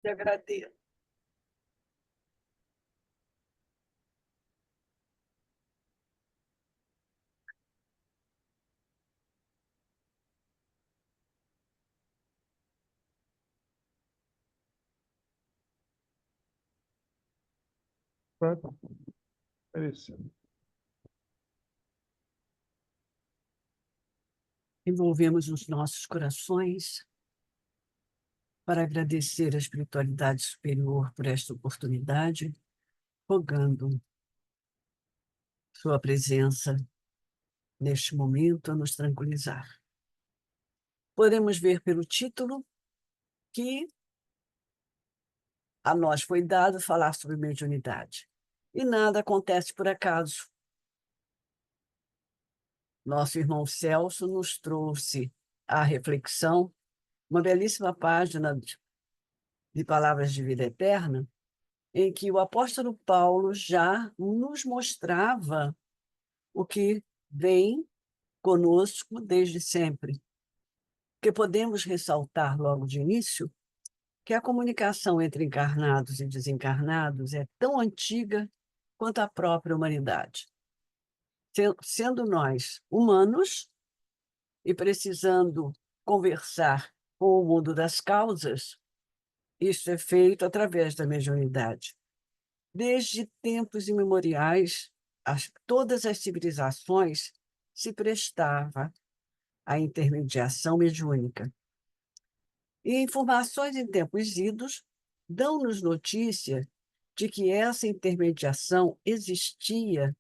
Te agradeço. Pronto. É isso. Envolvemos os nossos corações para agradecer a espiritualidade superior por esta oportunidade, rogando sua presença neste momento a nos tranquilizar. Podemos ver pelo título que a nós foi dado falar sobre mediunidade. E nada acontece por acaso. Nosso irmão Celso nos trouxe à reflexão uma belíssima página de Palavras de Vida Eterna, em que o apóstolo Paulo já nos mostrava o que vem conosco desde sempre. Porque podemos ressaltar logo de início que a comunicação entre encarnados e desencarnados é tão antiga quanto a própria humanidade. Sendo nós humanos e precisando conversar com o mundo das causas, isso é feito através da mediunidade. Desde tempos imemoriais, todas as civilizações se prestavam à intermediação mediúnica. E informações em tempos idos dão-nos notícia de que essa intermediação existia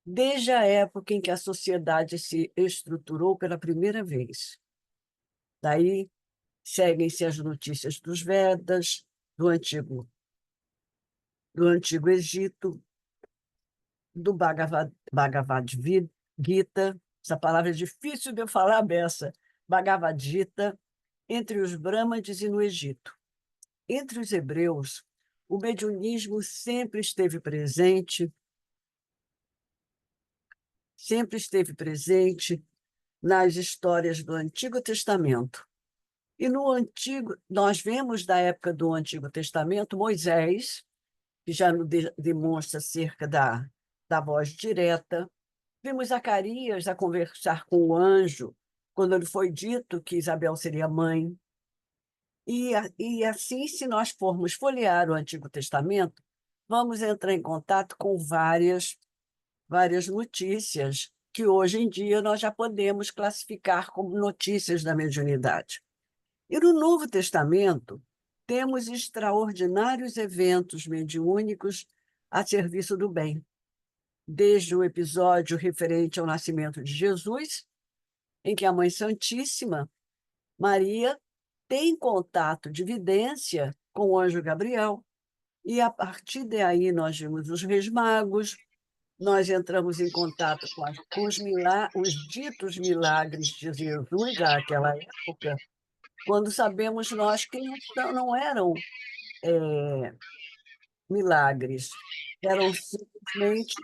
desde a época em que a sociedade se estruturou pela primeira vez. Daí seguem-se as notícias dos Vedas, do Antigo Egito, do Bhagavad Gita, essa palavra é difícil de eu falar, Bessa, Bhagavad Gita, entre os Brahmanes e no Egito. Entre os hebreus, o mediunismo sempre esteve presente nas histórias do Antigo Testamento. E no Antigo, nós vemos da época do Antigo Testamento Moisés, que já nos demonstra acerca da voz direta. Vimos Zacarias a conversar com o anjo, quando lhe foi dito que Isabel seria mãe. E assim, se nós formos folhear o Antigo Testamento, vamos entrar em contato com várias notícias que hoje em dia nós já podemos classificar como notícias da mediunidade. E no Novo Testamento, temos extraordinários eventos mediúnicos a serviço do bem, desde o episódio referente ao nascimento de Jesus, em que a Mãe Santíssima, Maria, tem contato de vidência com o anjo Gabriel, e a partir daí nós vimos os Reis Magos, nós entramos em contato com os ditos milagres de Jesus àquela época, quando sabemos nós que não eram milagres, eram simplesmente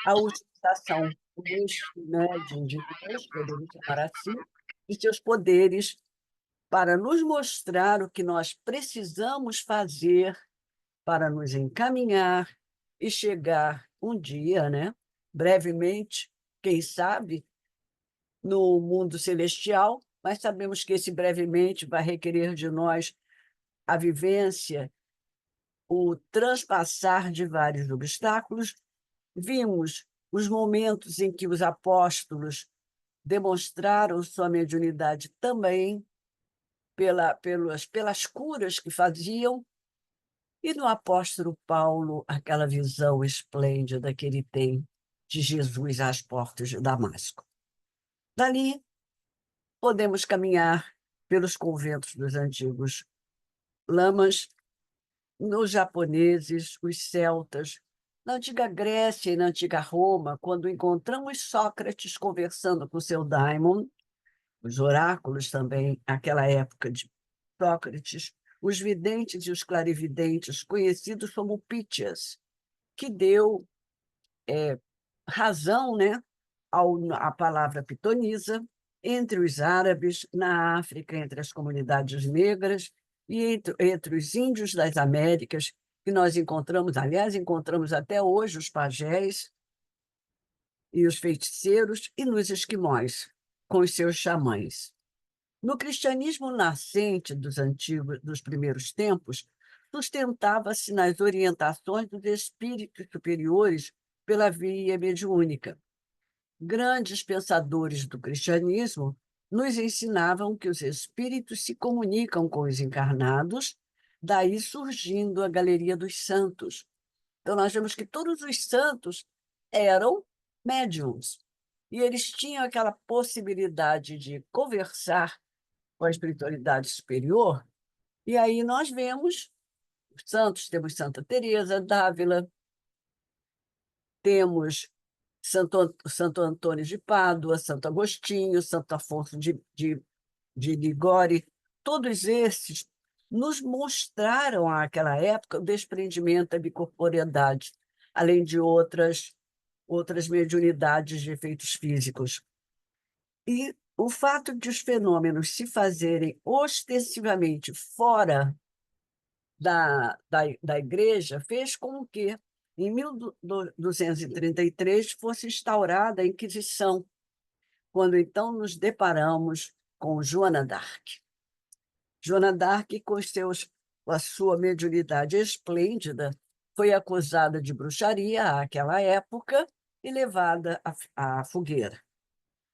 a utilização de Deus, podemos chamar assim, e seus poderes para nos mostrar o que nós precisamos fazer para nos encaminhar e chegar um dia, né, brevemente, quem sabe, no mundo celestial, mas sabemos que esse brevemente vai requerer de nós a vivência, o transpassar de vários obstáculos. Vimos os momentos em que os apóstolos demonstraram sua mediunidade também pelas curas que faziam, e no apóstolo Paulo, aquela visão esplêndida que ele tem de Jesus às portas de Damasco. Dali, podemos caminhar pelos conventos dos antigos lamas, nos japoneses, os celtas, na antiga Grécia e na antiga Roma, quando encontramos Sócrates conversando com seu daimon, os oráculos também, aquela época de Sócrates, os videntes e os clarividentes, conhecidos como Pítias, que deu razão, né, à palavra pitonisa entre os árabes, na África, entre as comunidades negras, E entre os índios das Américas, que nós encontramos, aliás, encontramos até hoje os pajés e os feiticeiros, e nos esquimós, com os seus xamãs. No cristianismo nascente dos primeiros tempos, sustentava-se nas orientações dos espíritos superiores pela via mediúnica. Grandes pensadores do cristianismo nos ensinavam que os espíritos se comunicam com os encarnados, daí surgindo a Galeria dos Santos. Então, nós vemos que todos os santos eram médiums, e eles tinham aquela possibilidade de conversar com a espiritualidade superior, e aí nós vemos os santos, temos Santa Teresa d'Ávila, temos Santo Antônio de Pádua, Santo Agostinho, Santo Afonso de Ligório, todos esses nos mostraram, àquela época, o desprendimento da bicorporeidade, além de outras mediunidades de efeitos físicos. E o fato de os fenômenos se fazerem ostensivamente fora da igreja fez com que, em 1233, fosse instaurada a Inquisição, quando então nos deparamos com Joana d'Arc. Joana d'Arc, com a sua mediunidade esplêndida, foi acusada de bruxaria àquela época e levada à fogueira.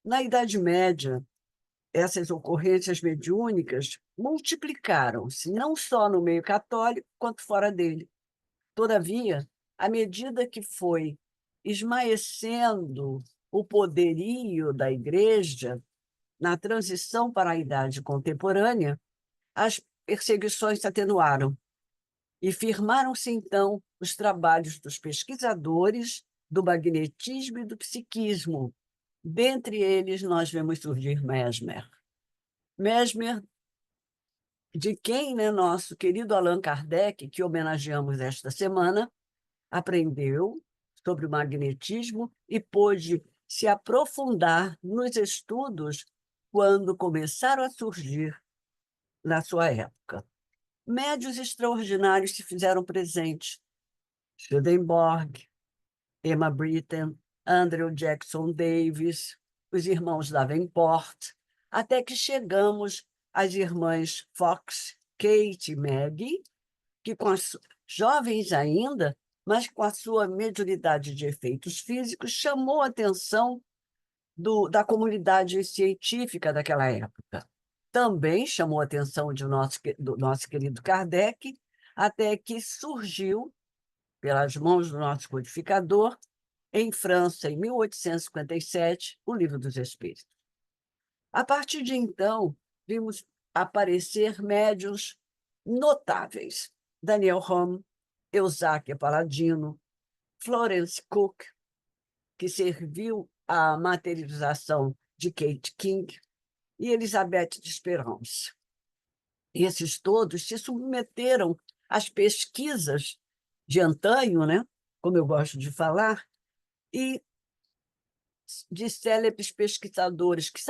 Na Idade Média, essas ocorrências mediúnicas multiplicaram-se, não só no meio católico, quanto fora dele. Todavia, à medida que foi esmaecendo o poderio da Igreja, na transição para a Idade Contemporânea, as perseguições se atenuaram e firmaram-se, então, os trabalhos dos pesquisadores do magnetismo e do psiquismo. Dentre eles, nós vemos surgir Mesmer. Mesmer, de quem, né, nosso querido Allan Kardec, que homenageamos esta semana, aprendeu sobre o magnetismo e pôde se aprofundar nos estudos quando começaram a surgir na sua época. Médios extraordinários se fizeram presentes. Swedenborg, Emma Britton, Andrew Jackson Davis, os irmãos Davenport, até que chegamos às irmãs Fox, Kate e Maggie, que com as jovens ainda, mas com a sua mediunidade de efeitos físicos, chamou a atenção da comunidade científica daquela época. Também chamou a atenção do nosso querido Kardec, até que surgiu, pelas mãos do nosso codificador, em França, em 1857, o Livro dos Espíritos. A partir de então, vimos aparecer médiuns notáveis. Daniel Home, Eusáquia Paladino, Florence Cook, que serviu à materialização de Kate King, e Elizabeth de Esperance. Esses todos se submeteram às pesquisas de antanho, né? Como eu gosto de falar, e de célebres pesquisadores que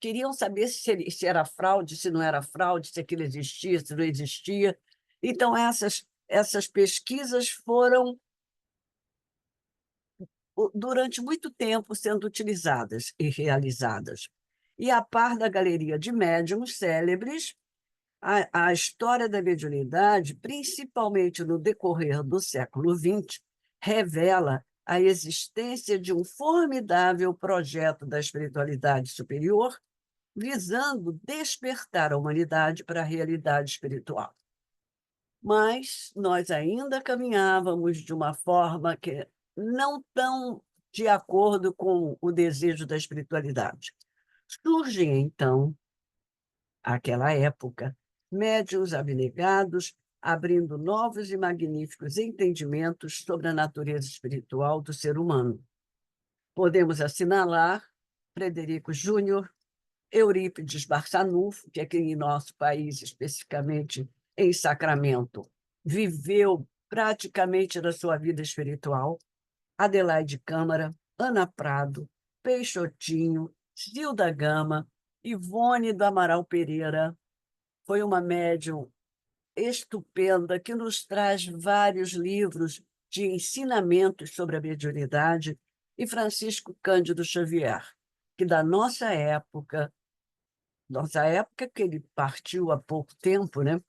queriam saber se era fraude, se não era fraude, se aquilo existia, se não existia. Então, essas pesquisas foram, durante muito tempo, sendo utilizadas e realizadas. E, a par da galeria de médiuns célebres, a história da mediunidade, principalmente no decorrer do século XX, revela a existência de um formidável projeto da espiritualidade superior, visando despertar a humanidade para a realidade espiritual. Mas nós ainda caminhávamos de uma forma que não tão de acordo com o desejo da espiritualidade. Surgem, então, àquela época, médiuns abnegados, abrindo novos e magníficos entendimentos sobre a natureza espiritual do ser humano. Podemos assinalar Frederico Júnior, Eurípides Barçanufo, que aqui em nosso país, especificamente em Sacramento, viveu praticamente da sua vida espiritual, Adelaide Câmara, Ana Prado, Peixotinho, Zilda Gama, Ivone do Amaral Pereira, foi uma médium estupenda que nos traz vários livros de ensinamentos sobre a mediunidade, e Francisco Cândido Xavier, que da nossa época que ele partiu há pouco tempo, né?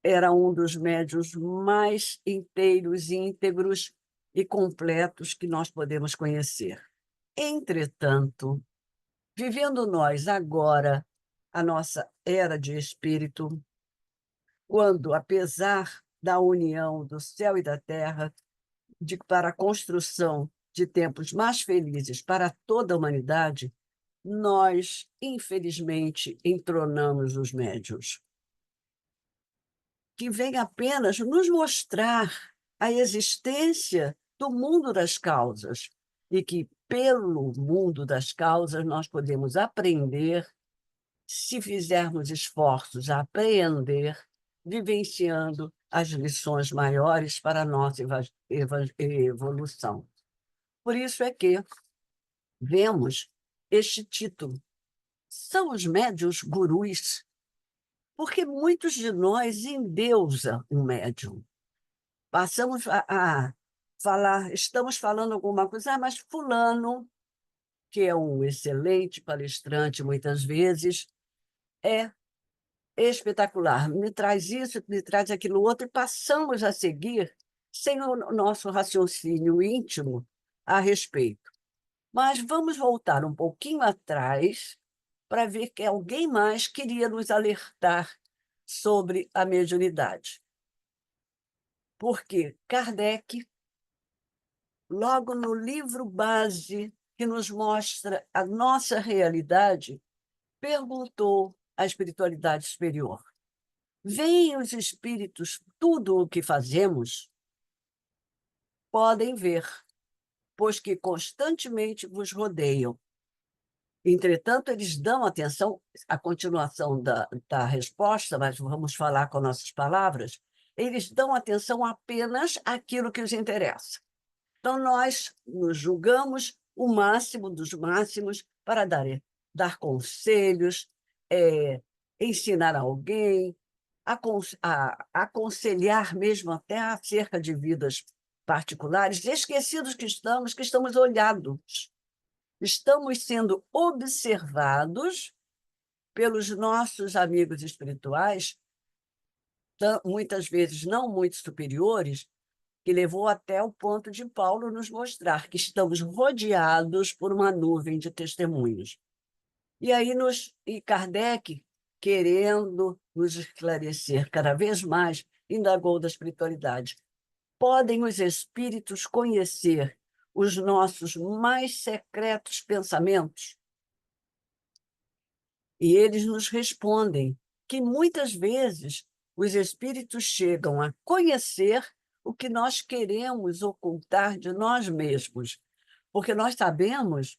Era um dos médiuns mais inteiros, íntegros e completos que nós podemos conhecer. Entretanto, vivendo nós agora a nossa era de espírito, quando, apesar da união do céu e da terra, para a construção de tempos mais felizes para toda a humanidade, nós, infelizmente, entronamos os médiuns, que vêm apenas nos mostrar a existência do mundo das causas e que, pelo mundo das causas, nós podemos aprender, se fizermos esforços a apreender, vivenciando as lições maiores para a nossa evolução. Por isso é que vemos este título. São os médiuns gurus, porque muitos de nós endeusam um médium. Passamos a falar, estamos falando alguma coisa, mas fulano, que é um excelente palestrante muitas vezes, é espetacular, me traz isso, me traz aquilo outro, e passamos a seguir sem o nosso raciocínio íntimo a respeito. Mas vamos voltar um pouquinho atrás para ver que alguém mais queria nos alertar sobre a mediunidade. Porque Kardec, logo no livro base que nos mostra a nossa realidade, perguntou à espiritualidade superior: veem os espíritos tudo o que fazemos? Podem ver, pois que constantemente vos rodeiam. Entretanto, eles dão atenção à continuação da resposta, mas vamos falar com nossas palavras, eles dão atenção apenas àquilo que os interessa. Então, nós nos julgamos o máximo dos máximos para dar conselhos, ensinar alguém, aconselhar mesmo até acerca de vidas particulares, esquecidos que estamos olhados, estamos sendo observados pelos nossos amigos espirituais, muitas vezes não muito superiores, que levou até o ponto de Paulo nos mostrar que estamos rodeados por uma nuvem de testemunhos. E aí e Kardec, querendo nos esclarecer cada vez mais, indagou da espiritualidade. Podem os espíritos conhecer os nossos mais secretos pensamentos? E eles nos respondem que muitas vezes os espíritos chegam a conhecer o que nós queremos ocultar de nós mesmos, porque nós sabemos,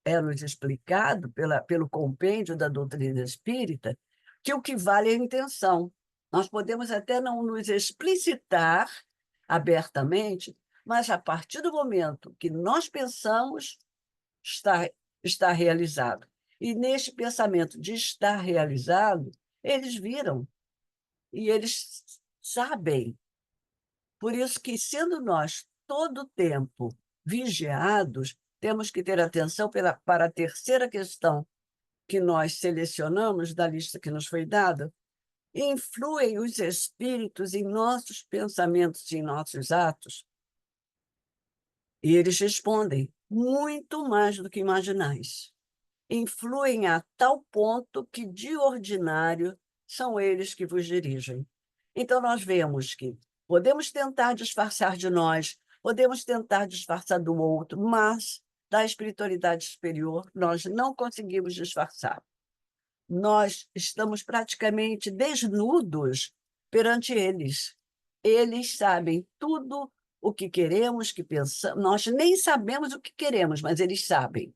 é-nos explicado pelo compêndio da doutrina espírita, que o que vale é a intenção. Nós podemos até não nos explicitar abertamente, mas a partir do momento que nós pensamos, está realizado. E neste pensamento de estar realizado, eles viram e eles sabem. Por isso que, sendo nós todo o tempo vigiados, temos que ter atenção para a terceira questão que nós selecionamos da lista que nos foi dada. Influem os espíritos em nossos pensamentos e em nossos atos? E eles respondem, muito mais do que imaginais. Influem a tal ponto que, de ordinário, são eles que vos dirigem. Então, nós vemos que podemos tentar disfarçar de nós, podemos tentar disfarçar do outro, mas da espiritualidade superior nós não conseguimos disfarçar. Nós estamos praticamente desnudos perante eles. Eles sabem tudo o que queremos, que pensamos. Nós nem sabemos o que queremos, mas eles sabem.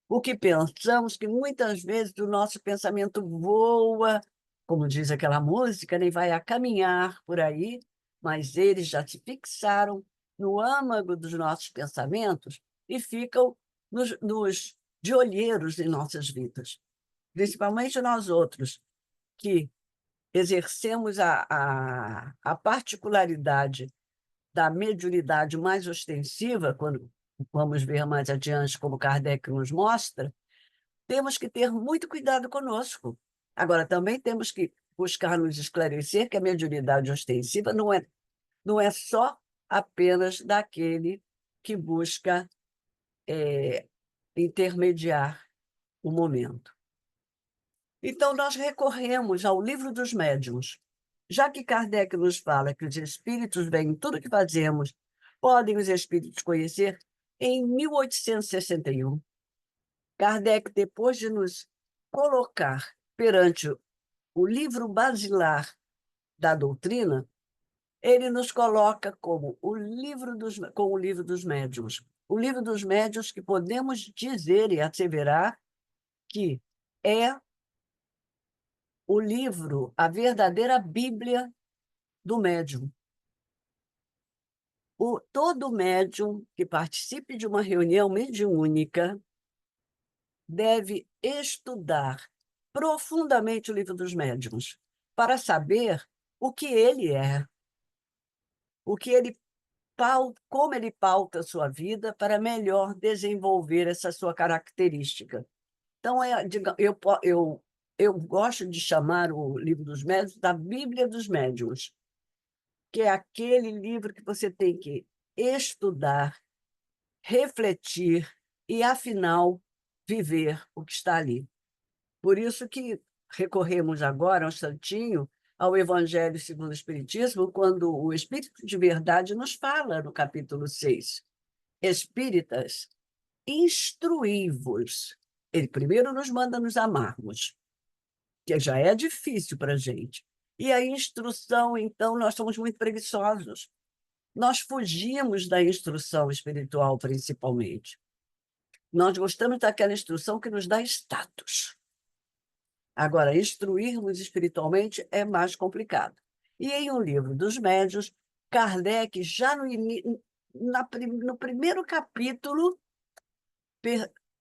O que pensamos, que muitas vezes o nosso pensamento voa, como diz aquela música, nem vai a caminhar por aí, mas eles já se fixaram no âmago dos nossos pensamentos e ficam de olheiros em nossas vidas. Principalmente nós outros, que exercemos a particularidade da mediunidade mais ostensiva, quando vamos ver mais adiante como Kardec nos mostra, temos que ter muito cuidado conosco. Agora, também temos que buscar nos esclarecer que a mediunidade ostensiva não é só apenas daquele que busca intermediar o momento. Então, nós recorremos ao Livro dos Médiuns. Já que Kardec nos fala que os espíritos veem em tudo que fazemos, podem os espíritos conhecer, em 1861, Kardec, depois de nos colocar perante o livro basilar da doutrina, ele nos coloca como com o livro dos médiuns. O livro dos médiuns que podemos dizer e asseverar que é o livro, a verdadeira Bíblia do médium. Todo médium que participe de uma reunião mediúnica deve estudar profundamente o livro dos médiuns para saber o que ele é, o que ele como ele pauta a sua vida para melhor desenvolver essa sua característica. Então, eu gosto de chamar o livro dos médiuns da Bíblia dos Médiuns, que é aquele livro que você tem que estudar, refletir e, afinal, viver o que está ali. Por isso que recorremos agora, um instantinho, ao Evangelho segundo o Espiritismo, quando o Espírito de Verdade nos fala, no capítulo 6, Espíritas, instruí-vos. Ele primeiro nos manda nos amarmos, que já é difícil para a gente. E a instrução, então, nós somos muito preguiçosos. Nós fugimos da instrução espiritual, principalmente. Nós gostamos daquela instrução que nos dá status. Agora, instruirmos espiritualmente é mais complicado. E em um livro dos médiuns, Kardec, já no primeiro capítulo,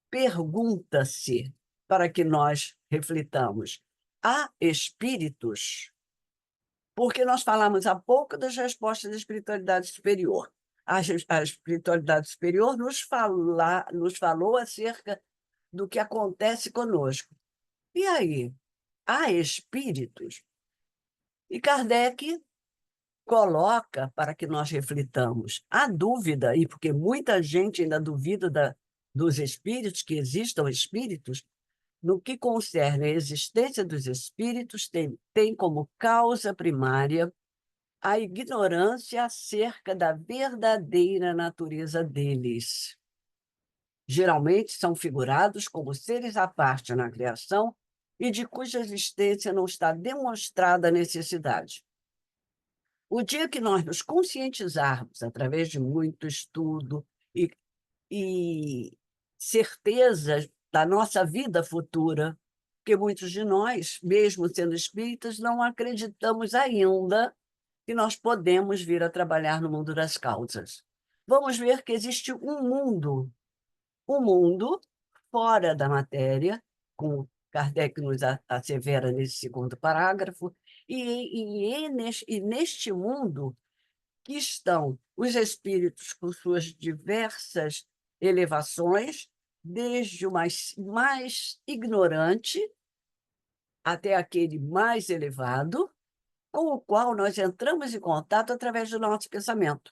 pergunta-se, para que nós reflitamos, há espíritos? Porque nós falamos há pouco das respostas da espiritualidade superior. A espiritualidade superior nos falou acerca do que acontece conosco. E aí, há espíritos? E Kardec coloca para que nós reflitamos. Há dúvida, e porque muita gente ainda duvida dos espíritos, que existam espíritos, no que concerne a existência dos espíritos, tem como causa primária a ignorância acerca da verdadeira natureza deles. Geralmente são figurados como seres à parte na criação e de cuja existência não está demonstrada a necessidade. O dia que nós nos conscientizarmos, através de muito estudo e certeza da nossa vida futura, porque muitos de nós, mesmo sendo espíritas, não acreditamos ainda que nós podemos vir a trabalhar no mundo das causas. Vamos ver que existe um mundo fora da matéria, como Kardec nos assevera nesse segundo parágrafo, e neste mundo que estão os espíritos com suas diversas elevações, desde o mais ignorante até aquele mais elevado, com o qual nós entramos em contato através do nosso pensamento.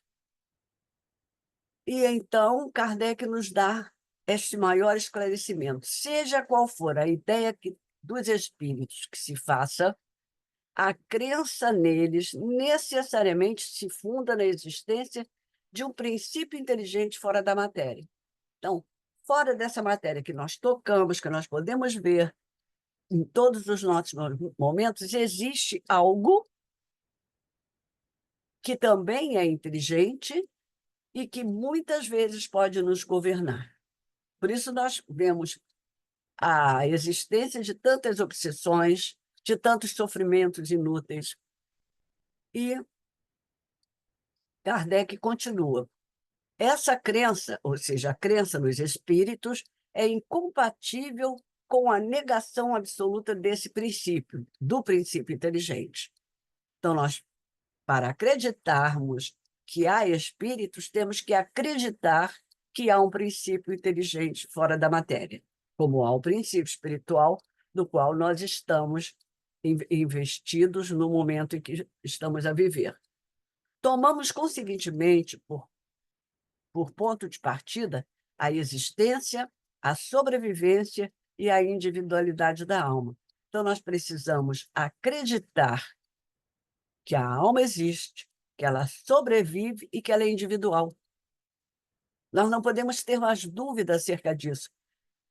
E então Kardec nos dá este maior esclarecimento. Seja qual for a ideia dos espíritos que se faça, a crença neles necessariamente se funda na existência de um princípio inteligente fora da matéria. Então, fora dessa matéria que nós tocamos, que nós podemos ver em todos os nossos momentos, existe algo que também é inteligente e que muitas vezes pode nos governar. Por isso nós vemos a existência de tantas obsessões, de tantos sofrimentos inúteis. E Kardec continua. Essa crença, ou seja, a crença nos espíritos, é incompatível com a negação absoluta desse princípio, do princípio inteligente. Então, nós, para acreditarmos que há espíritos, temos que acreditar que há um princípio inteligente fora da matéria, como há o princípio espiritual, do qual nós estamos investidos no momento em que estamos a viver. Tomamos, conseguintemente, por ponto de partida, a existência, a sobrevivência e a individualidade da alma. Então, nós precisamos acreditar que a alma existe, que ela sobrevive e que ela é individual. Nós não podemos ter mais dúvida acerca disso.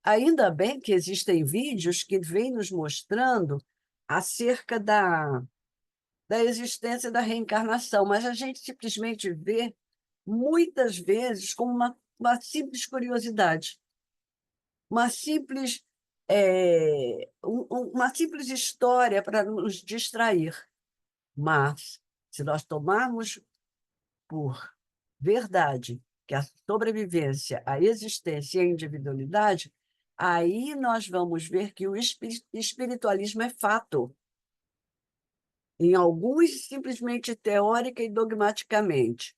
Ainda bem que existem vídeos que vêm nos mostrando acerca da existência da reencarnação, mas a gente simplesmente vê, muitas vezes, como uma simples curiosidade, uma simples, uma simples história para nos distrair. Mas, se nós tomarmos por verdade que a sobrevivência, a existência e a individualidade, aí nós vamos ver que o espiritualismo é fato. Em alguns, simplesmente teórica e dogmaticamente,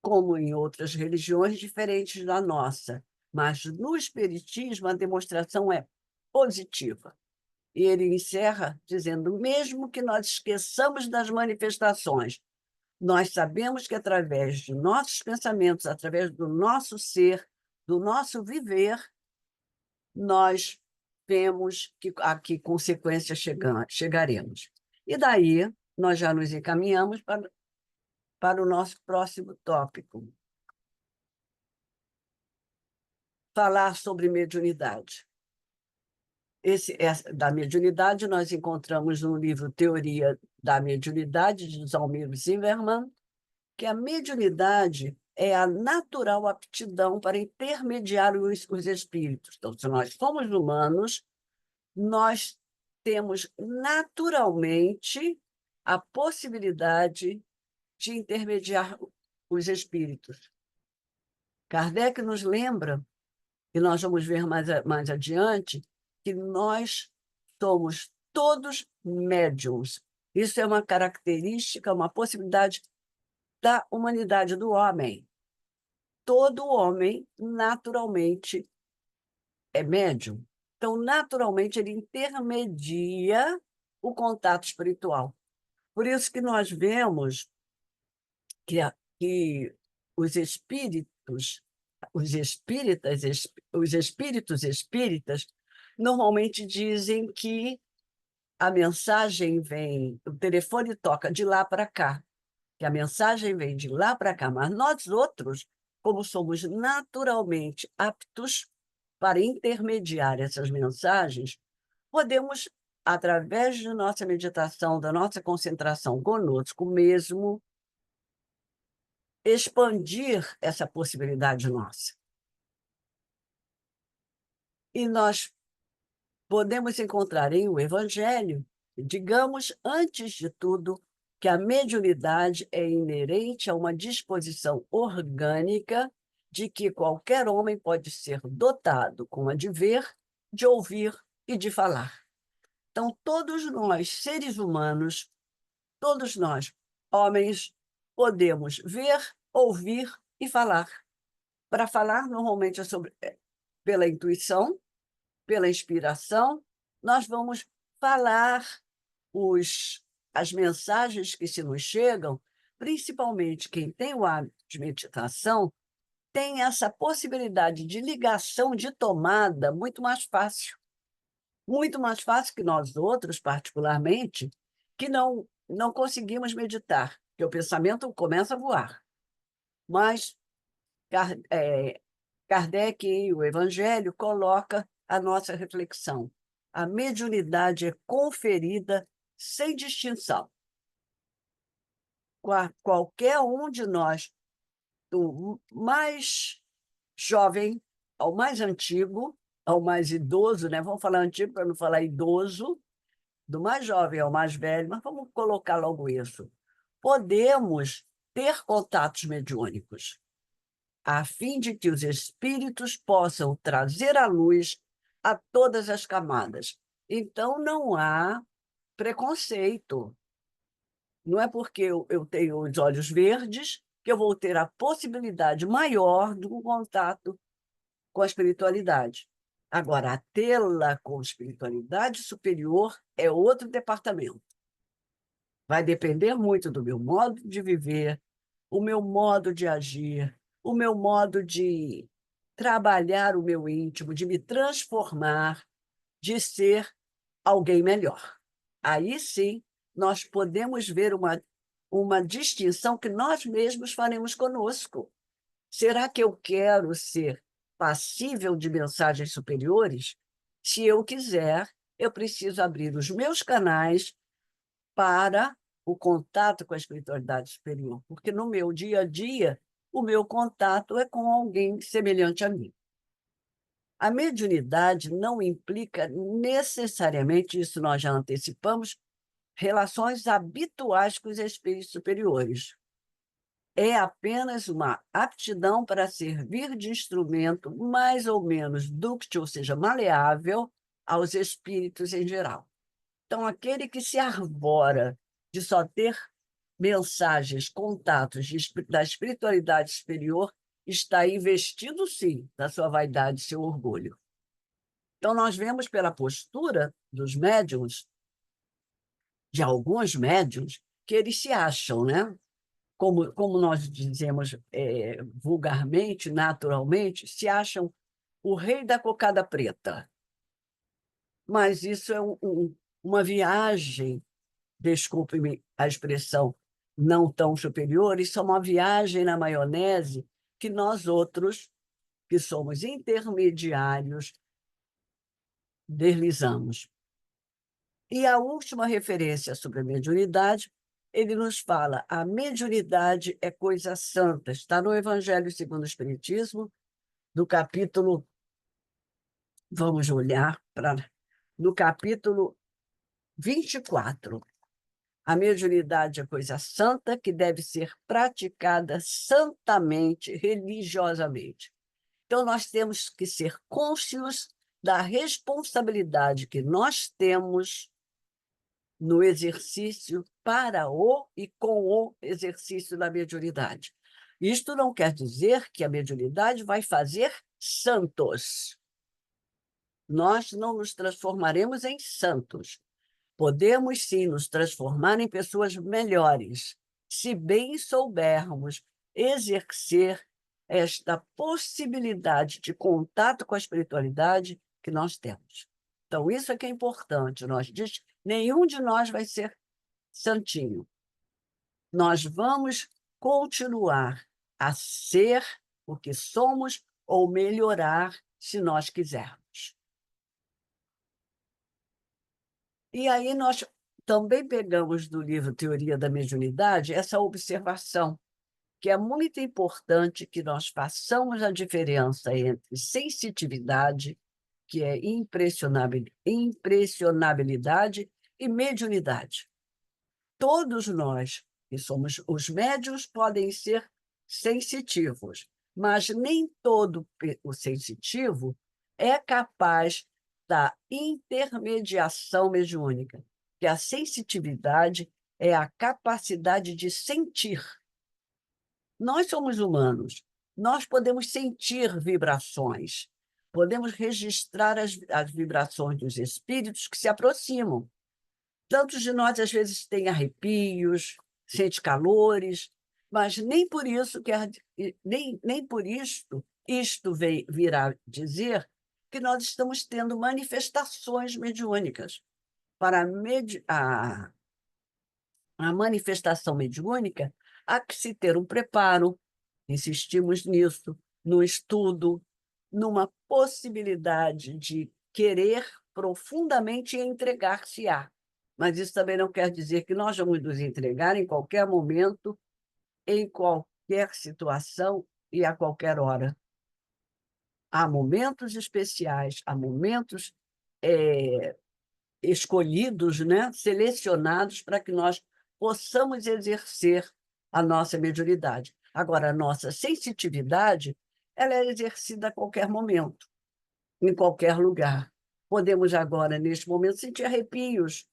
como em outras religiões diferentes da nossa. Mas no Espiritismo, a demonstração é positiva. E ele encerra dizendo: mesmo que nós esqueçamos das manifestações, nós sabemos que através de nossos pensamentos, através do nosso ser, do nosso viver, nós vemos a que consequências chegaremos. E daí nós já nos encaminhamos para o nosso próximo tópico. Falar sobre mediunidade. Da mediunidade, nós encontramos no livro Teoria da Mediunidade, de Zalmir Zimmermann, que a mediunidade é a natural aptidão para intermediar os espíritos. Então, se nós somos humanos, nós temos naturalmente a possibilidade de intermediar os espíritos. Kardec nos lembra, e nós vamos ver mais adiante, que nós somos todos médiums. Isso é uma característica, uma possibilidade da humanidade, do homem. Todo homem, naturalmente, é médium. Então, naturalmente, ele intermedia o contato espiritual. Por isso que nós vemos que os espíritos, os espíritos espíritas, normalmente dizem que a mensagem vem, o telefone toca de lá para cá, que a mensagem vem de lá para cá, mas nós outros, como somos naturalmente aptos para intermediar essas mensagens, podemos, através de nossa meditação, da nossa concentração conosco mesmo, expandir essa possibilidade nossa. E nós podemos encontrar em o Evangelho, digamos, antes de tudo, que a mediunidade é inerente a uma disposição orgânica de que qualquer homem pode ser dotado com a de ver, de ouvir e de falar. Então, todos nós, seres humanos, todos nós, homens, podemos ver, ouvir e falar. Para falar, normalmente, pela intuição, pela inspiração, nós vamos falar as mensagens que se nos chegam, principalmente quem tem o hábito de meditação, tem essa possibilidade de ligação, de tomada muito mais fácil que nós outros, particularmente, que não conseguimos meditar, porque o pensamento começa a voar. Mas Kardec, em o Evangelho, coloca a nossa reflexão. A mediunidade é conferida sem distinção. Qualquer um de nós, do mais jovem ao mais antigo, ao mais idoso, né? Vamos falar antigo para não falar idoso, do mais jovem ao mais velho, mas vamos colocar logo isso. Podemos ter contatos mediúnicos, a fim de que os espíritos possam trazer à luz a todas as camadas. Então, não há preconceito. Não é porque eu tenho os olhos verdes que eu vou ter a possibilidade maior do contato com a espiritualidade. Agora, a tê-la com espiritualidade superior é outro departamento. Vai depender muito do meu modo de viver, o meu modo de agir, o meu modo de trabalhar o meu íntimo, de me transformar, de ser alguém melhor. Aí sim, nós podemos ver uma distinção que nós mesmos faremos conosco. Será que eu quero ser passível de mensagens superiores? Se eu quiser, eu preciso abrir os meus canais para o contato com a espiritualidade superior, porque no meu dia a dia, o meu contato é com alguém semelhante a mim. A mediunidade não implica necessariamente, isso nós já antecipamos, relações habituais com os espíritos superiores. É apenas uma aptidão para servir de instrumento mais ou menos dúctil, ou seja, maleável, aos espíritos em geral. Então, aquele que se arvora de só ter mensagens, contatos da espiritualidade superior, está investido, sim, na sua vaidade e seu orgulho. Então, nós vemos pela postura dos médiuns, de alguns médiuns, que eles se acham, né? Como nós dizemos vulgarmente, naturalmente, se acham o rei da cocada preta. Mas isso é uma viagem, desculpe-me a expressão, não tão superior, isso é uma viagem na maionese que nós outros, que somos intermediários, deslizamos. E a última referência sobre a mediunidade, ele nos fala: a mediunidade é coisa santa. Está no Evangelho segundo o Espiritismo, do capítulo, vamos olhar para, no capítulo 24. A mediunidade é coisa santa que deve ser praticada santamente, religiosamente. Então, nós temos que ser cônscios da responsabilidade que nós temos no exercício para o e com o exercício da mediunidade. Isto não quer dizer que a mediunidade vai fazer santos. Nós não nos transformaremos em santos. Podemos sim nos transformar em pessoas melhores, se bem soubermos exercer esta possibilidade de contato com a espiritualidade que nós temos. Então, isso é que é importante. Nenhum de nós vai ser santinho. Nós vamos continuar a ser o que somos ou melhorar se nós quisermos. E aí nós também pegamos do livro Teoria da Mediunidade essa observação, que é muito importante que nós façamos a diferença entre sensitividade, que é impressionabilidade, e mediunidade. Todos nós, que somos os médiuns, podem ser sensitivos, mas nem todo o sensitivo é capaz da intermediação mediúnica, que a sensitividade é a capacidade de sentir. Nós somos humanos, nós podemos sentir vibrações, podemos registrar as vibrações dos espíritos que se aproximam. Tantos de nós, às vezes, têm arrepios, sente calores, mas nem por isso nem por isto virá dizer que nós estamos tendo manifestações mediúnicas. Para a manifestação mediúnica, há que se ter um preparo, insistimos nisso, no estudo, numa possibilidade de querer profundamente entregar-se-á. Mas isso também não quer dizer que nós vamos nos entregar em qualquer momento, em qualquer situação e a qualquer hora. Há momentos especiais, há momentos escolhidos, né, selecionados para que nós possamos exercer a nossa mediunidade. Agora, a nossa sensitividade, ela é exercida a qualquer momento, em qualquer lugar. Podemos agora, neste momento, sentir arrepios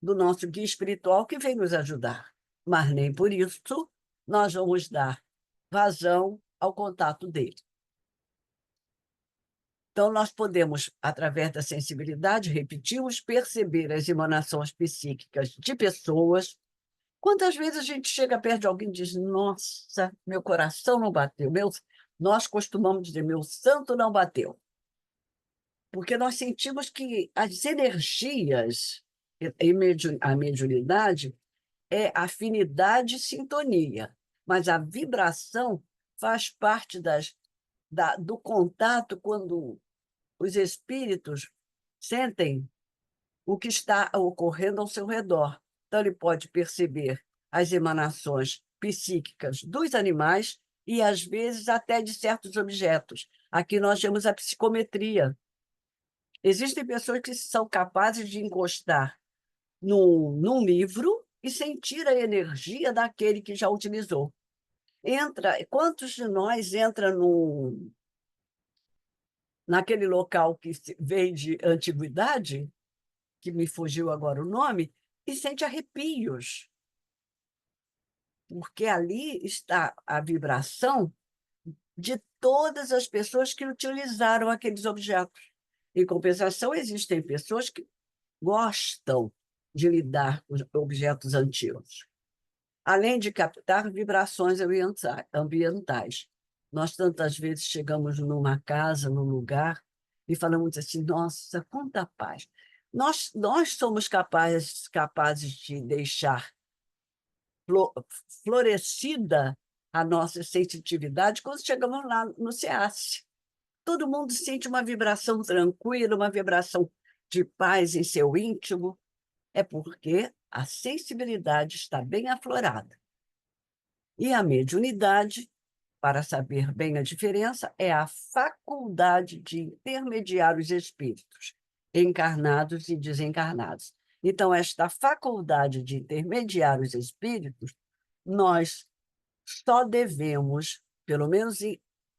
do nosso guia espiritual que vem nos ajudar, mas nem por isso nós vamos dar vazão ao contato dele. Então, nós podemos, através da sensibilidade, repetimos, perceber as emanações psíquicas de pessoas. Quantas vezes a gente chega perto de alguém e diz: nossa, meu coração não bateu. Nós costumamos dizer: meu santo não bateu. Porque nós sentimos que as energias, a mediunidade é afinidade e sintonia, mas a vibração faz parte do contato quando os espíritos sentem o que está ocorrendo ao seu redor. Então, ele pode perceber as emanações psíquicas dos animais e, às vezes, até de certos objetos. Aqui nós temos a psicometria. Existem pessoas que são capazes de encostar num livro e sentir a energia daquele que já utilizou. Quantos de nós entra naquele local que vem de antiguidade, que me fugiu agora o nome, e sente arrepios, porque ali está a vibração de todas as pessoas que utilizaram aqueles objetos. Em compensação, existem pessoas que gostam de lidar com os objetos antigos, além de captar vibrações ambientais. Nós tantas vezes chegamos numa casa, num lugar, e falamos assim: nossa, quanta paz. Nós somos capazes de deixar florescida a nossa sensitividade quando chegamos lá no SEASSE. Todo mundo sente uma vibração tranquila, uma vibração de paz em seu íntimo. É porque a sensibilidade está bem aflorada. E a mediunidade, para saber bem a diferença, é a faculdade de intermediar os espíritos, encarnados e desencarnados. Então, esta faculdade de intermediar os espíritos, nós só devemos, pelo menos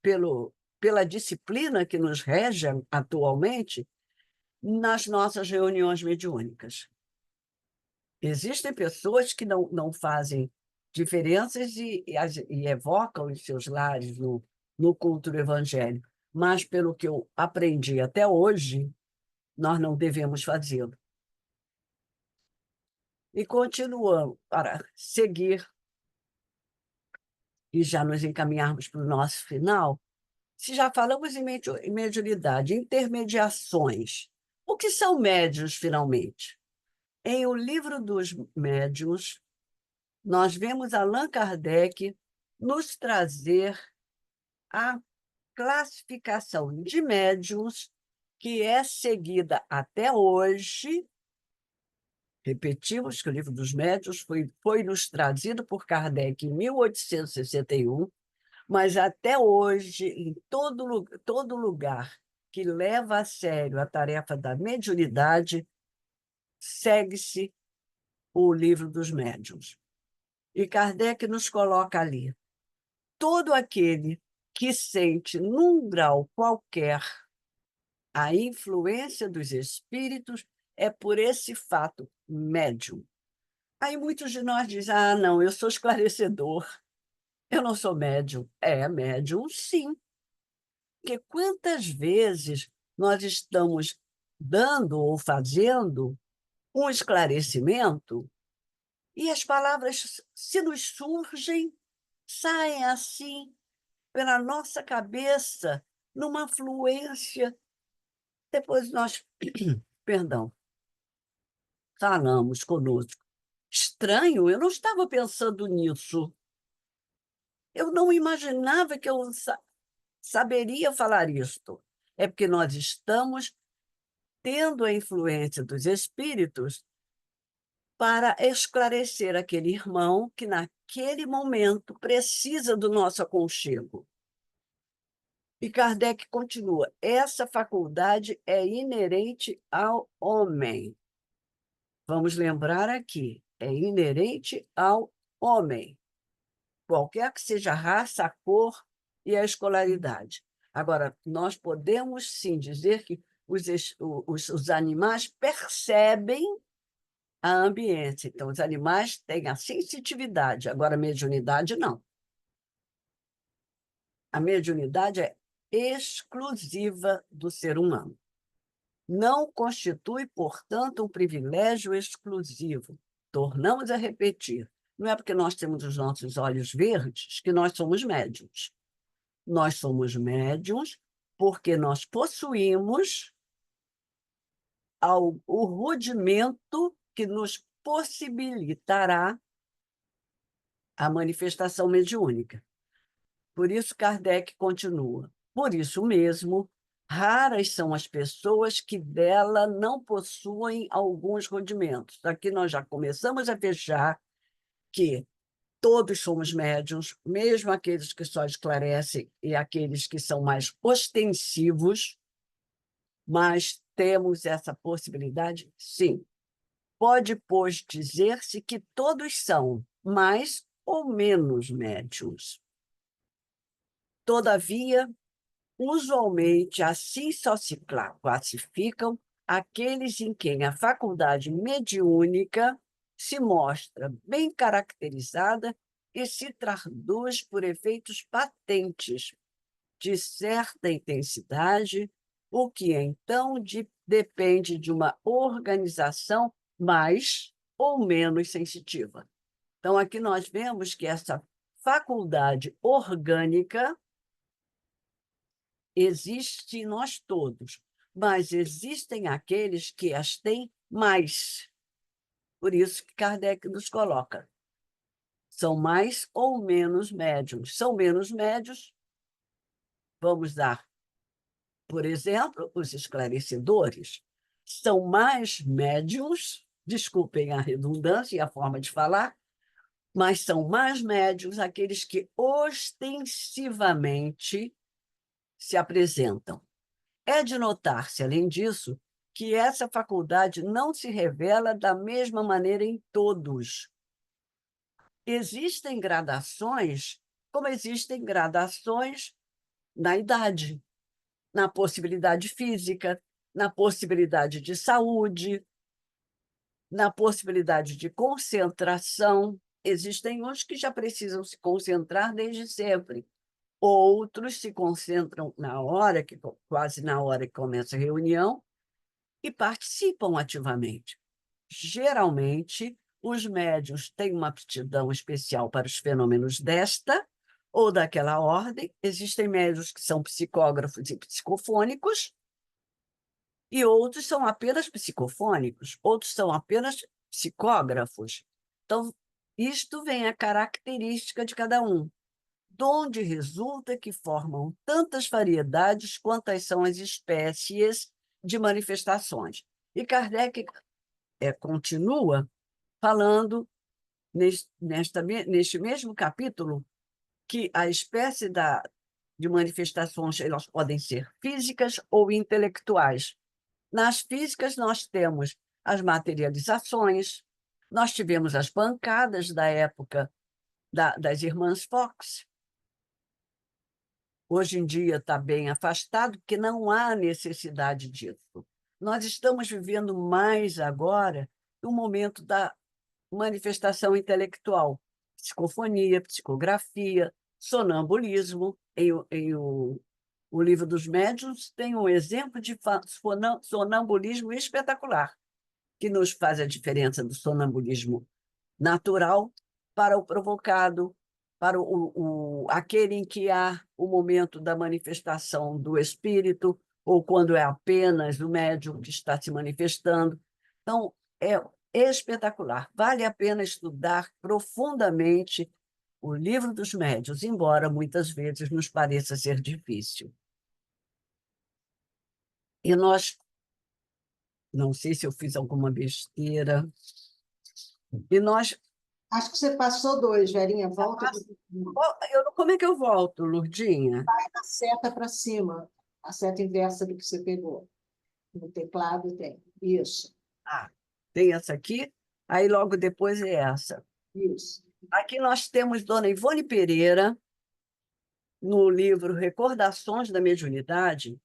pela disciplina que nos rege atualmente, nas nossas reuniões mediúnicas. Existem pessoas que não fazem diferenças e evocam em seus lares no culto do evangelho, mas, pelo que eu aprendi até hoje, nós não devemos fazê-lo. E continuamos para seguir e já nos encaminharmos para o nosso final. Se já falamos em mediunidade, intermediações, o que são médiuns, finalmente? Em O Livro dos Médiuns, nós vemos Allan Kardec nos trazer a classificação de médiuns que é seguida até hoje. Repetimos que o Livro dos Médiuns foi nos trazido por Kardec em 1861, mas até hoje, em todo lugar que leva a sério a tarefa da mediunidade, segue-se o Livro dos Médiuns. E Kardec nos coloca ali: todo aquele que sente, num grau qualquer, a influência dos espíritos é por esse fato médium. Aí muitos de nós dizem: ah, não, eu sou esclarecedor, eu não sou médium. É médium, sim. Porque quantas vezes nós estamos dando ou fazendo um esclarecimento e as palavras, se nos surgem, saem assim pela nossa cabeça, numa fluência. Depois nós, perdão, falamos conosco: estranho, eu não estava pensando nisso. Eu não imaginava que eu saberia falar isto. É porque nós estamos tendo a influência dos espíritos para esclarecer aquele irmão que, naquele momento, precisa do nosso aconchego. E Kardec continua: essa faculdade é inerente ao homem. Vamos lembrar aqui: é inerente ao homem, qualquer que seja a raça, a cor e a escolaridade. Agora, nós podemos sim dizer que os animais percebem a ambiência. Então, os animais têm a sensitividade, agora a mediunidade não. A mediunidade é exclusiva do ser humano. Não constitui, portanto, um privilégio exclusivo. Tornamos a repetir. Não é porque nós temos os nossos olhos verdes que nós somos médiuns. Nós somos médiuns porque nós possuímos o rudimento que nos possibilitará a manifestação mediúnica. Por isso, Kardec continua. Por isso mesmo, raras são as pessoas que dela não possuem alguns rudimentos. Aqui nós já começamos a fechar que todos somos médiuns, mesmo aqueles que só esclarecem e aqueles que são mais ostensivos, mas temos essa possibilidade, sim. Pode, pois, dizer-se que todos são mais ou menos médiuns. Todavia, usualmente, assim só se classificam aqueles em quem a faculdade mediúnica se mostra bem caracterizada e se traduz por efeitos patentes de certa intensidade, o que então depende de uma organização mais ou menos sensitiva. Então, aqui nós vemos que essa faculdade orgânica existe em nós todos, mas existem aqueles que as têm mais. Por isso que Kardec nos coloca. São mais ou menos médiuns. São menos médios, vamos dar, por exemplo, os esclarecedores. São mais médiuns, desculpem a redundância e a forma de falar, mas são mais médiuns aqueles que ostensivamente se apresentam. É de notar-se, além disso, que essa faculdade não se revela da mesma maneira em todos. Existem gradações, como existem gradações na idade, na possibilidade física, na possibilidade de saúde, na possibilidade de concentração. Existem uns que já precisam se concentrar desde sempre. Outros se concentram quase na hora que começa a reunião, e participam ativamente. Geralmente, os médiuns têm uma aptidão especial para os fenômenos desta ou daquela ordem. Existem médiuns que são psicógrafos e psicofônicos, e outros são apenas psicofônicos, outros são apenas psicógrafos. Então, isto vem a característica de cada um, de onde resulta que formam tantas variedades quantas são as espécies de manifestações. E Kardec continua falando neste mesmo capítulo que a espécie de manifestações elas podem ser físicas ou intelectuais. Nas físicas, nós temos as materializações, nós tivemos as bancadas da época das irmãs Fox. Hoje em dia está bem afastado, porque não há necessidade disso. Nós estamos vivendo mais agora no momento da manifestação intelectual, psicofonia, psicografia, sonambulismo. O Livro dos Médiuns tem um exemplo de sonambulismo espetacular, que nos faz a diferença do sonambulismo natural para o provocado, para aquele em que há o momento da manifestação do espírito, ou quando é apenas o médium que está se manifestando. Então, é espetacular. Vale a pena estudar profundamente o Livro dos Médiuns, embora muitas vezes nos pareça ser difícil. E nós, não sei se eu fiz alguma besteira, e nós... Acho que você passou 2, Verinha. Volta. Como é que eu volto, Lurdinha? Vai na seta para cima, a seta inversa do que você pegou. No teclado tem. Isso. Tem essa aqui, aí logo depois é essa. Isso. Aqui nós temos Dona Ivone Pereira, no livro Recordações da Mediunidade,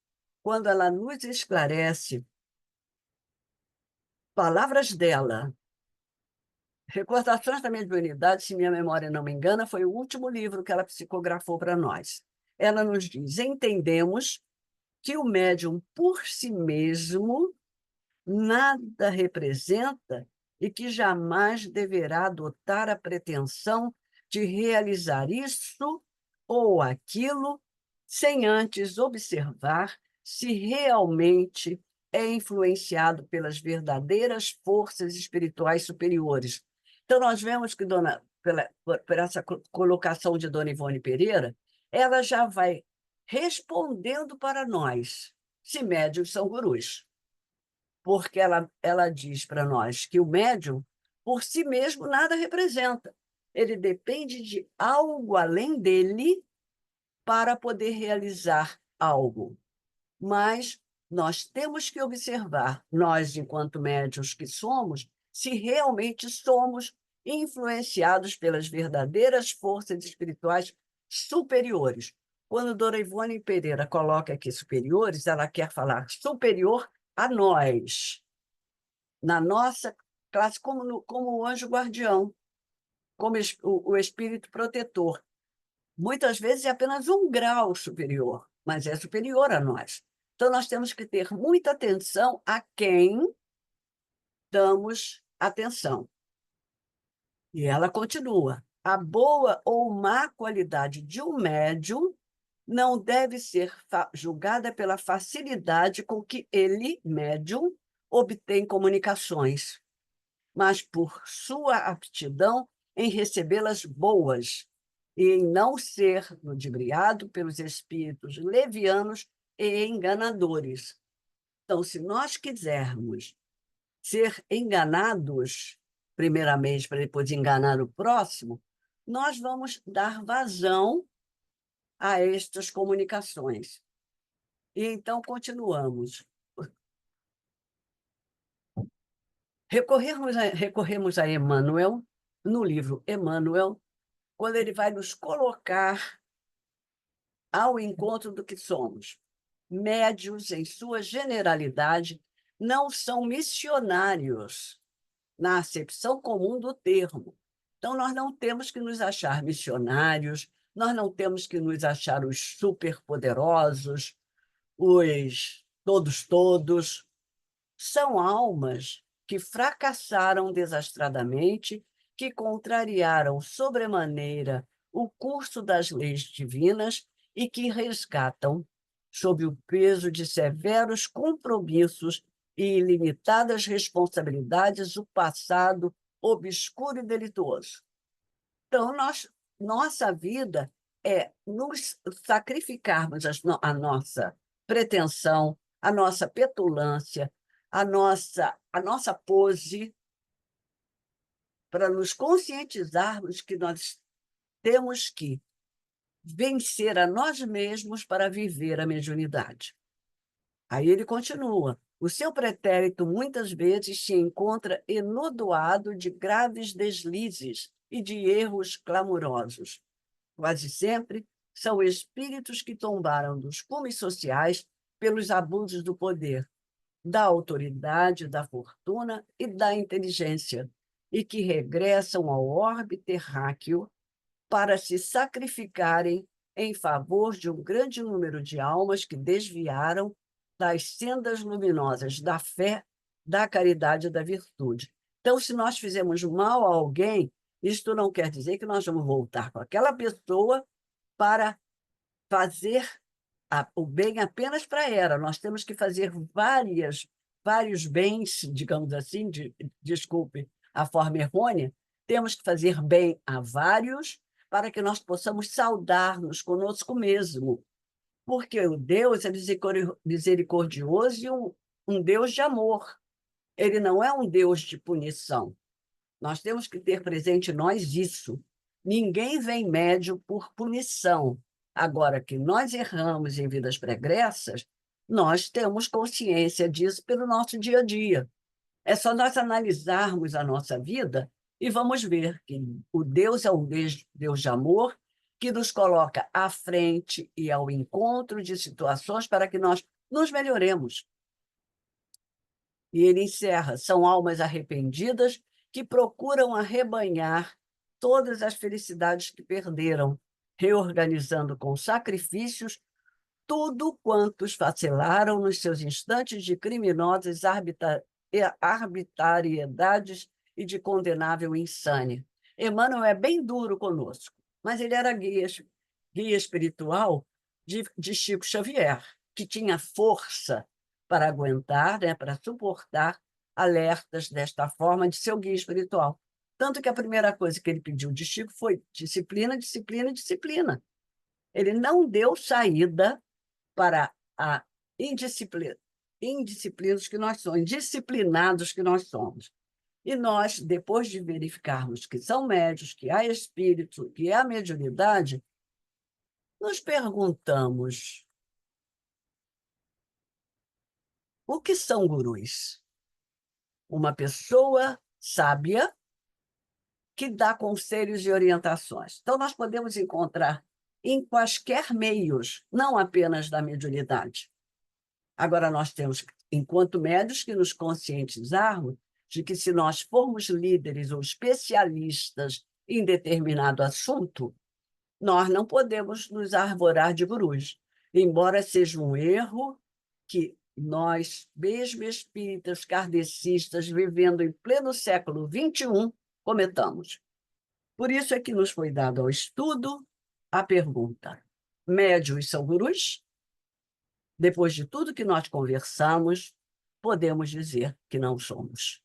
quando ela nos esclarece, palavras dela, Recordações da Mediunidade, se minha memória não me engana, foi o último livro que ela psicografou para nós. Ela nos diz: entendemos que o médium por si mesmo nada representa e que jamais deverá adotar a pretensão de realizar isso ou aquilo sem antes observar se realmente é influenciado pelas verdadeiras forças espirituais superiores. Então, nós vemos que, por essa colocação de Dona Ivone Pereira, ela já vai respondendo para nós se médiuns são gurus, porque ela diz para nós que o médium, por si mesmo, nada representa. Ele depende de algo além dele para poder realizar algo. Mas nós temos que observar, nós, enquanto médiuns que somos, se realmente somos influenciados pelas verdadeiras forças espirituais superiores. Quando Dona Ivone Pereira coloca aqui superiores, ela quer falar superior a nós, na nossa classe, como o anjo guardião, como o espírito protetor. Muitas vezes é apenas um grau superior, mas é superior a nós. Então, nós temos que ter muita atenção a quem damos atenção. E ela continua: a boa ou má qualidade de um médium não deve ser julgada pela facilidade com que ele, médium, obtém comunicações, mas por sua aptidão em recebê-las boas e em não ser ludibriado pelos espíritos levianos e enganadores. Então, se nós quisermos ser enganados, primeiramente, para depois enganar o próximo, nós vamos dar vazão a estas comunicações. E então continuamos. Recorremos a Emmanuel, no livro Emmanuel, quando ele vai nos colocar ao encontro do que somos. Médios, em sua generalidade, não são missionários, na acepção comum do termo. Então, nós não temos que nos achar missionários, nós não temos que nos achar os superpoderosos, os todos. São almas que fracassaram desastradamente, que contrariaram sobremaneira o curso das leis divinas e que resgatam, sob o peso de severos compromissos e ilimitadas responsabilidades, o passado obscuro e delituoso. Então, nossa vida é nos sacrificarmos a nossa pretensão, a nossa petulância, a nossa pose, para nos conscientizarmos que nós temos que vencer a nós mesmos para viver a mediunidade. Aí ele continua: o seu pretérito muitas vezes se encontra enodoado de graves deslizes e de erros clamorosos. Quase sempre são espíritos que tombaram dos cumes sociais pelos abusos do poder, da autoridade, da fortuna e da inteligência, e que regressam ao orbe terráqueo para se sacrificarem em favor de um grande número de almas que desviaram das sendas luminosas da fé, da caridade e da virtude. Então, se nós fizermos mal a alguém, isto não quer dizer que nós vamos voltar com aquela pessoa para fazer o bem apenas para ela. Nós temos que fazer vários bens, digamos assim, desculpe a forma errônea, temos que fazer bem a vários para que nós possamos saudar-nos conosco mesmo. Porque o Deus é misericordioso e um Deus de amor. Ele não é um Deus de punição. Nós temos que ter presente em nós isso. Ninguém vem médio por punição. Agora que nós erramos em vidas pregressas, nós temos consciência disso pelo nosso dia a dia. É só nós analisarmos a nossa vida e vamos ver que o Deus é um Deus de amor que nos coloca à frente e ao encontro de situações para que nós nos melhoremos. E ele encerra: são almas arrependidas que procuram arrebanhar todas as felicidades que perderam, reorganizando com sacrifícios tudo quantos vacilaram nos seus instantes de criminosas arbitrariedades e de condenável insânia. Emmanuel é bem duro conosco, mas ele era guia espiritual de Chico Xavier, que tinha força para aguentar, né, para suportar alertas desta forma de seu guia espiritual. Tanto que a primeira coisa que ele pediu de Chico foi disciplina, disciplina, disciplina. Ele não deu saída para a indisciplinos que nós somos, indisciplinados que nós somos. E nós, depois de verificarmos que são médios, que há espírito, que há mediunidade, nos perguntamos: o que são gurus? Uma pessoa sábia que dá conselhos e orientações. Então, nós podemos encontrar em quaisquer meios, não apenas da mediunidade. Agora, nós temos, enquanto médios, que nos conscientizarmos de que, se nós formos líderes ou especialistas em determinado assunto, nós não podemos nos arvorar de gurus, embora seja um erro que nós, mesmo espíritas kardecistas, vivendo em pleno século XXI, cometamos. Por isso é que nos foi dado ao estudo a pergunta: médios são gurus? Depois de tudo que nós conversamos, podemos dizer que não somos.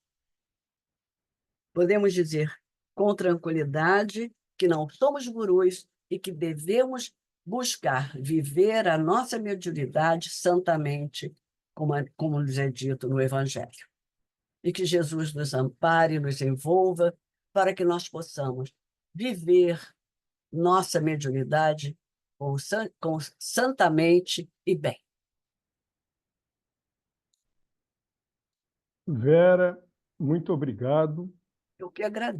Podemos dizer com tranquilidade que não somos gurus e que devemos buscar viver a nossa mediunidade santamente, como nos é dito no Evangelho. E que Jesus nos ampare, nos envolva, para que nós possamos viver nossa mediunidade santamente e bem. Vera, muito obrigado. Eu que agradeço.